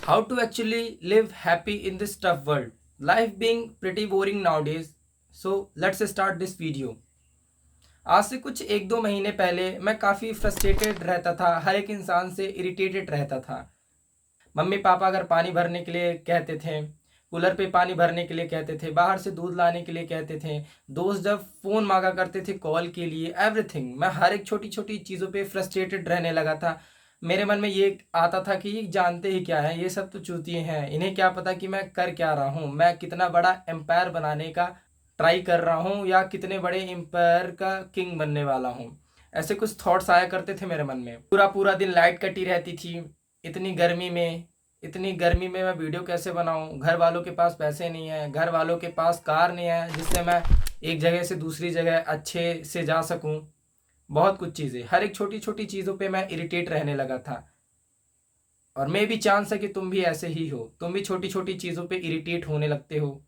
How to actually live happy in this tough world. Life being pretty boring nowadays. So let's start this video. आज से कुछ एक दो महीने पहले मैं काफ़ी फ्रस्ट्रेटेड रहता था, हर एक इंसान से इरिटेटेड रहता था। मम्मी पापा अगर पानी भरने के लिए कहते थे, कूलर पे पानी भरने के लिए कहते थे, बाहर से दूध लाने के लिए कहते थे, दोस्त जब फ़ोन मांगा करते थे कॉल के लिए, एवरीथिंग, मैं हर एक छोटी छोटी चीज़ों पे फ्रस्ट्रेटेड रहने लगा था। मेरे मन में ये आता था कि ये जानते ही क्या है, ये सब तो चूतिए हैं, इन्हें क्या पता कि मैं कर क्या रहा हूँ, मैं कितना बड़ा एम्पायर बनाने का ट्राई कर रहा हूँ या कितने बड़े एम्पायर का किंग बनने वाला हूँ। ऐसे कुछ थॉट्स आया करते थे मेरे मन में। पूरा पूरा दिन लाइट कटी रहती थी, इतनी गर्मी में। इतनी गर्मी में मैं वीडियो कैसे बनाऊं, घर वालों के पास पैसे नहीं है, घर वालों के पास कार नहीं है जिससे मैं एक जगह से दूसरी जगह अच्छे से जा सकूं। बहुत कुछ चीज़ें, हर एक छोटी छोटी चीज़ों पे मैं इरिटेट रहने लगा था। और मे भी चांस है कि तुम भी ऐसे ही हो, तुम भी छोटी छोटी चीज़ों पे इरिटेट होने लगते हो,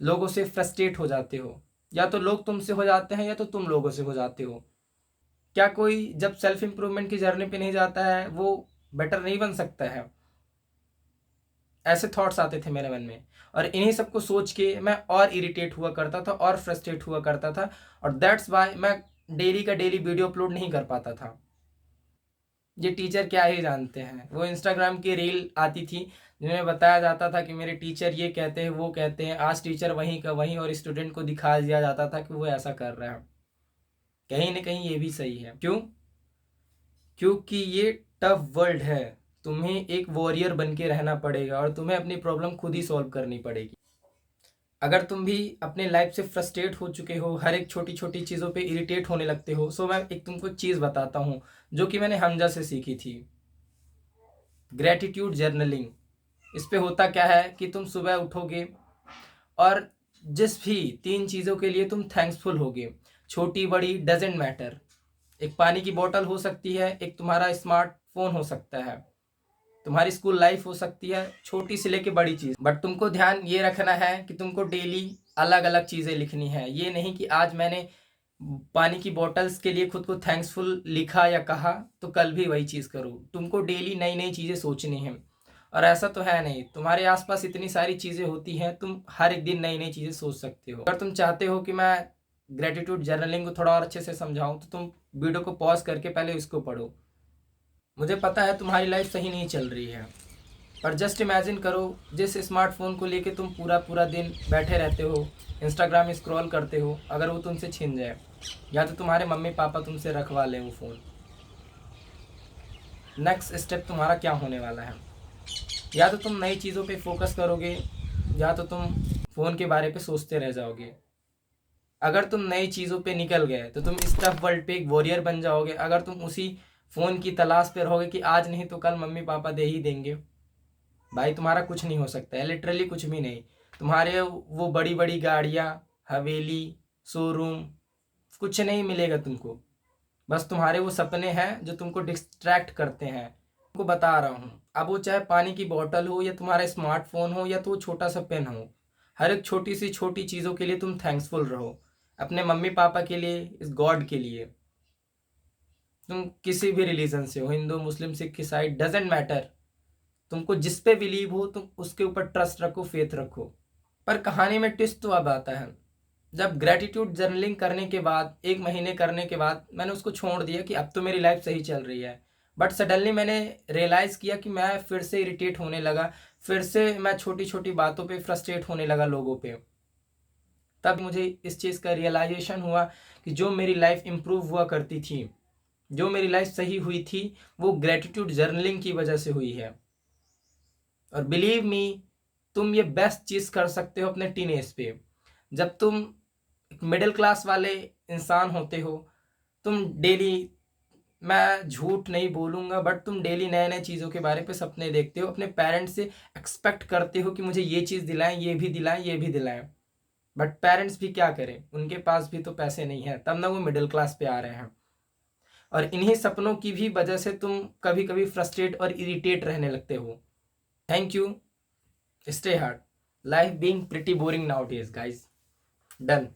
लोगों से फ्रस्ट्रेट हो जाते हो, या तो लोग तुमसे हो जाते हैं या तो तुम लोगों से हो जाते हो। क्या कोई जब सेल्फ इम्प्रूवमेंट की जर्नी पे नहीं जाता है वो बेटर नहीं बन सकता है? ऐसे थॉट्स आते थे मेरे मन में, और इन्हीं सबको सोच के मैं और इरिटेट हुआ करता था और फ्रस्ट्रेट हुआ करता था। और दैट्स वाई मैं डेली का डेली वीडियो अपलोड नहीं कर पाता था। ये टीचर क्या ही जानते हैं, वो इंस्टाग्राम की रील आती थी जिनमें बताया जाता था कि मेरे टीचर ये कहते हैं वो कहते हैं, आज टीचर वहीं का वहीं, और स्टूडेंट को दिखा दिया जाता था कि वो ऐसा कर रहा है। कहीं ना कहीं ये भी सही है। क्यों? क्योंकि ये टफ वर्ल्ड है। तुम्हें एक वॉरियर बन के रहना पड़ेगा और तुम्हें अपनी प्रॉब्लम खुद ही सॉल्व करनी पड़ेगी। अगर तुम भी अपने लाइफ से फ्रस्ट्रेट हो चुके हो, हर एक छोटी छोटी चीज़ों पे इरिटेट होने लगते हो, सो मैं एक तुमको चीज़ बताता हूँ जो कि मैंने हमजा से सीखी थी। Gratitude journaling. इस पे होता क्या है कि तुम सुबह उठोगे और जिस भी तीन चीज़ों के लिए तुम थैंक्सफुल होगे, छोटी बड़ी डजेंट मैटर। एक पानी की बोतल हो सकती है, एक तुम्हारा स्मार्टफोन हो सकता है, तुम्हारी स्कूल लाइफ हो सकती है, छोटी से लेके बड़ी चीज़। बट तुमको ध्यान ये रखना है कि तुमको डेली अलग अलग चीज़ें लिखनी है। ये नहीं कि आज मैंने पानी की बॉटल्स के लिए खुद को थैंक्सफुल लिखा या कहा तो कल भी वही चीज़ करो। तुमको डेली नई नई चीज़ें सोचनी है। और ऐसा तो है नहीं, तुम्हारे आसपास इतनी सारी चीज़ें होती हैं, तुम हर एक दिन नई नई चीज़ें सोच सकते हो। अगर तुम चाहते हो कि मैं ग्रेटिट्यूड जर्नलिंग को थोड़ा और अच्छे से समझाऊं तो तुम वीडियो को पॉज करके पहले इसको पढ़ो। मुझे पता है तुम्हारी लाइफ सही नहीं चल रही है, पर जस्ट इमेजिन करो, जिस स्मार्टफोन को लेके तुम पूरा पूरा दिन बैठे रहते हो, इंस्टाग्राम स्क्रॉल करते हो, अगर वो तुमसे छिन जाए या तो तुम्हारे मम्मी पापा तुमसे रखवा लें वो फ़ोन, नेक्स्ट स्टेप तुम्हारा क्या होने वाला है? या तो तुम नई चीज़ों पे फोकस करोगे या तो तुम फ़ोन के बारे पे सोचते रह जाओगे। अगर तुम नई चीज़ों पे निकल गए तो तुम इस टफ वर्ल्ड पे एक वॉरियर बन जाओगे। अगर तुम उसी फ़ोन की तलाश पे रहोगे कि आज नहीं तो कल मम्मी पापा दे ही देंगे, भाई तुम्हारा कुछ नहीं हो सकता है, लिटरली कुछ भी नहीं। तुम्हारे वो बड़ी बड़ी गाड़ियाँ, हवेली, शोरूम, कुछ नहीं मिलेगा तुमको। बस तुम्हारे वो सपने हैं जो तुमको डिस्ट्रैक्ट करते हैं। तुमको बता रहा हूँ, अब वो चाहे पानी की बोतल हो या तुम्हारा स्मार्टफोन हो या तो वो छोटा सा पेन हो, हर एक छोटी सी छोटी चीज़ों के लिए तुम थैंक्सफुल रहो। अपने मम्मी पापा के लिए, इस गॉड के लिए। तुम किसी भी रिलीजन से हो, हिंदू मुस्लिम सिख ईसाई, डजेंट मैटर। तुमको जिस पे बिलीव हो तुम उसके ऊपर ट्रस्ट रखो, फेथ रखो। पर कहानी में ट्विस्ट तो अब आता है। जब ग्रेटिट्यूड जर्नलिंग करने के बाद, एक महीने करने के बाद, मैंने उसको छोड़ दिया कि अब तो मेरी लाइफ सही चल रही है। बट सडनली मैंने रियलाइज़ किया कि मैं फिर से इरिटेट होने लगा, फिर से मैं छोटी छोटी बातों पे फ्रस्ट्रेट होने लगा लोगों पे। तब मुझे इस चीज़ का रियलाइजेशन हुआ कि जो मेरी लाइफ इम्प्रूव हुआ करती थी, जो मेरी लाइफ सही हुई थी, वो ग्रेटिट्यूड जर्नलिंग की वजह से हुई है। और बिलीव मी, तुम ये बेस्ट चीज़ कर सकते हो अपने टीन एज पे। जब तुम एक मिडिल क्लास वाले इंसान होते हो, तुम डेली, मैं झूठ नहीं बोलूँगा, बट तुम डेली नए नए चीज़ों के बारे पे सपने देखते हो, अपने पेरेंट्स से एक्सपेक्ट करते हो कि मुझे ये चीज़ दिलाएं, ये भी दिलाएं, ये भी दिलाएं। बट पेरेंट्स भी क्या करें, उनके पास भी तो पैसे नहीं है, तब ना वो मिडिल क्लास पे आ रहे हैं। और इन्हीं सपनों की भी वजह से तुम कभी कभी फ्रस्ट्रेट और इरिटेट रहने लगते हो। Thank you, stay hard. Life being pretty boring nowadays, guys. Done.